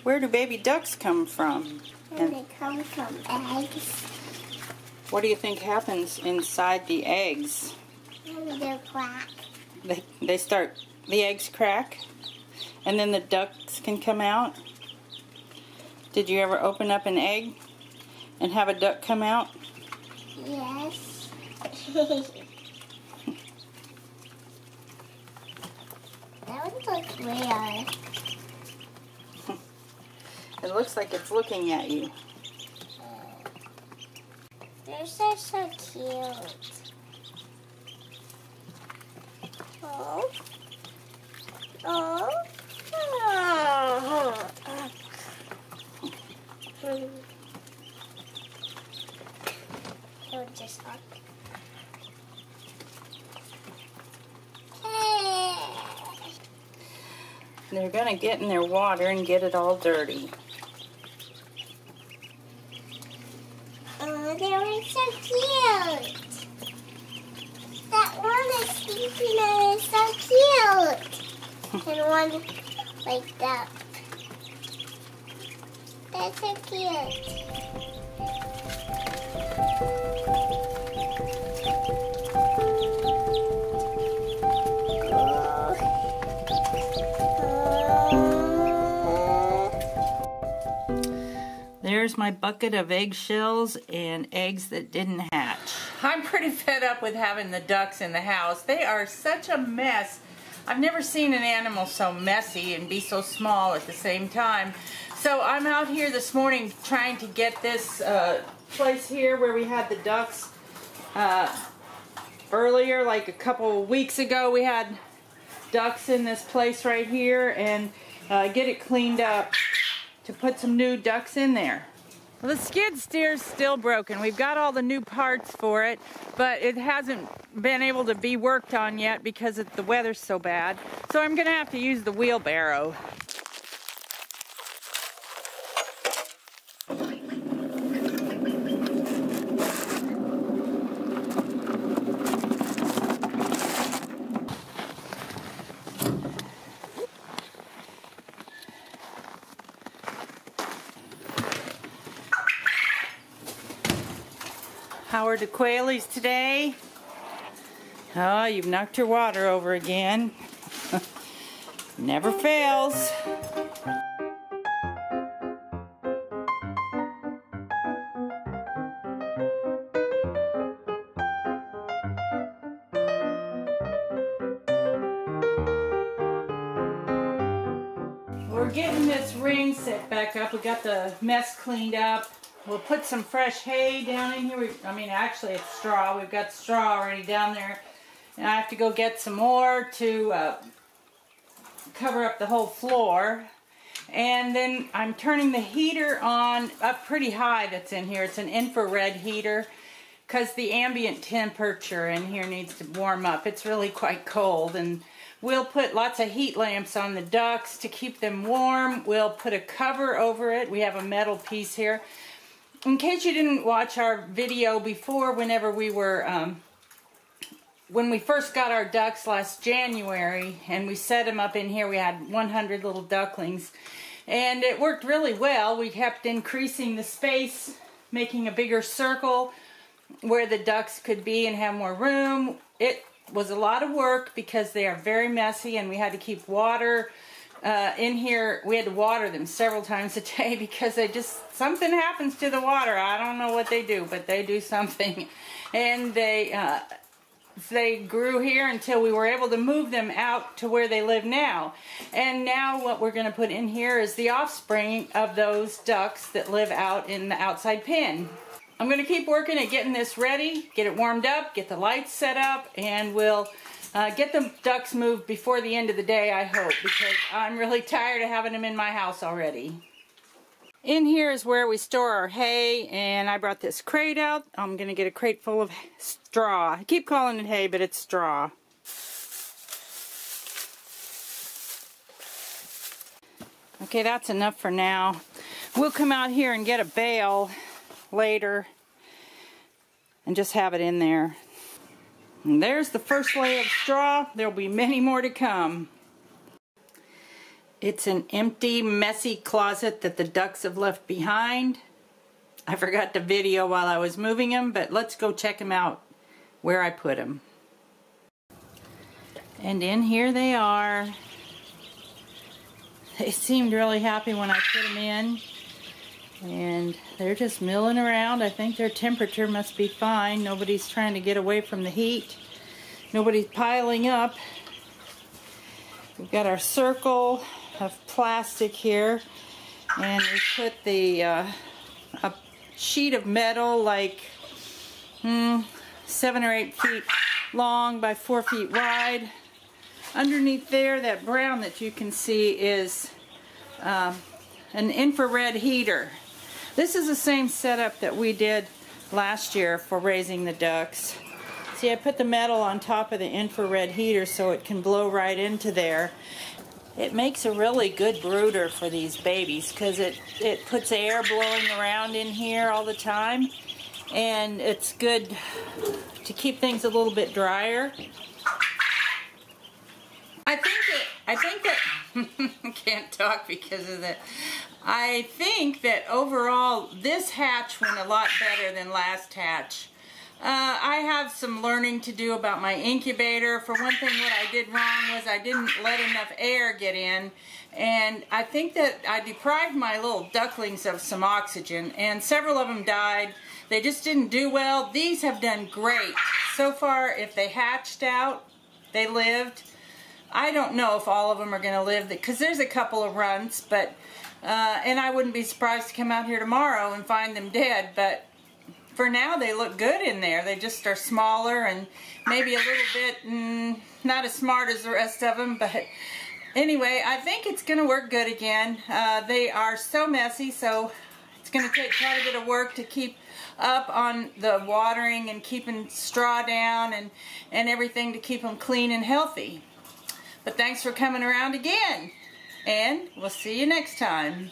Where do baby ducks come from? And they come from eggs. What do you think happens inside the eggs? And they crack. The eggs crack, and then the ducks can come out. Did you ever open up an egg and have a duck come out? Yes. That one looks weird. It looks like it's looking at you. They're so cute. Oh. Oh. Oh. He'll just hug. They're going to get in their water and get it all dirty. Oh, they were so cute. That one is sleeping and it's so cute. And one like that. That's so cute. There's my bucket of eggshells and eggs that didn't hatch. I'm pretty fed up with having the ducks in the house. They are such a mess. I've never seen an animal so messy and be so small at the same time. So I'm out here this morning trying to get this place here where we had the ducks earlier, like a couple weeks ago. We had ducks in this place right here, and get it cleaned up to put some new ducks in there. Well, the skid steer's still broken. We've got all the new parts for it, but it hasn't been able to be worked on yet because the weather's so bad. So I'm gonna have to use the wheelbarrow. How are the quailies today? Oh, you've knocked your water over again. Never fails. We're getting this ring set back up. We got the mess cleaned up. We'll put some fresh hay down in here. Actually it's straw. We've got straw already down there. And I have to go get some more to cover up the whole floor. And then I'm turning the heater on up pretty high that's in here. It's an infrared heater because the ambient temperature in here needs to warm up. It's really quite cold. And we'll put lots of heat lamps on the ducks to keep them warm. We'll put a cover over it. We have a metal piece here. In case you didn't watch our video before, whenever we were, when we first got our ducks last January, and we set them up in here, we had 100 little ducklings, and it worked really well. We kept increasing the space, making a bigger circle where the ducks could be and have more room. It was a lot of work because they are very messy, and we had to keep water in here. We had to water them several times a day because something happens to the water. I don't know what they do, but they do something. And they grew here until we were able to move them out to where they live now. And now what we're going to put in here is the offspring of those ducks that live out in the outside pen. I'm going to keep working at getting this ready, get it warmed up, get the lights set up, and we'll get the ducks moved before the end of the day, I hope, because I'm really tired of having them in my house already. In here is where we store our hay, and I brought this crate out. I'm going to get a crate full of straw. I keep calling it hay, but it's straw. Okay, that's enough for now. We'll come out here and get a bale later and just have it in there. And there's the first layer of straw. There'll be many more to come. It's an empty, messy closet that the ducks have left behind. I forgot to video while I was moving them, but let's go check them out where I put them. And in here they are. They seemed really happy when I put them in. And they're just milling around. I think their temperature must be fine. Nobody's trying to get away from the heat. Nobody's piling up. We've got our circle of plastic here. And we put the a sheet of metal like 7 or 8 feet long by 4 feet wide. Underneath there, that brown that you can see is an infrared heater. This is the same setup that we did last year for raising the ducks. See, I put the metal on top of the infrared heater so it can blow right into there. It makes a really good brooder for these babies because it puts air blowing around in here all the time, and it's good to keep things a little bit drier. I think that I can't talk because of that. I think that overall this hatch went a lot better than last hatch. I have some learning to do about my incubator. For one thing, what I did wrong was I didn't let enough air get in, and I think that I deprived my little ducklings of some oxygen, and several of them died. They just didn't do well. These have done great. So far, if they hatched out, they lived. I don't know if all of them are going to live, because there's a couple of runts, but and I wouldn't be surprised to come out here tomorrow and find them dead, but for now they look good in there. They just are smaller and maybe a little bit not as smart as the rest of them, but anyway, I think it's going to work good again. They are so messy, so it's going to take quite a bit of work to keep up on the watering and keeping straw down and everything to keep them clean and healthy. But thanks for coming around again, and we'll see you next time.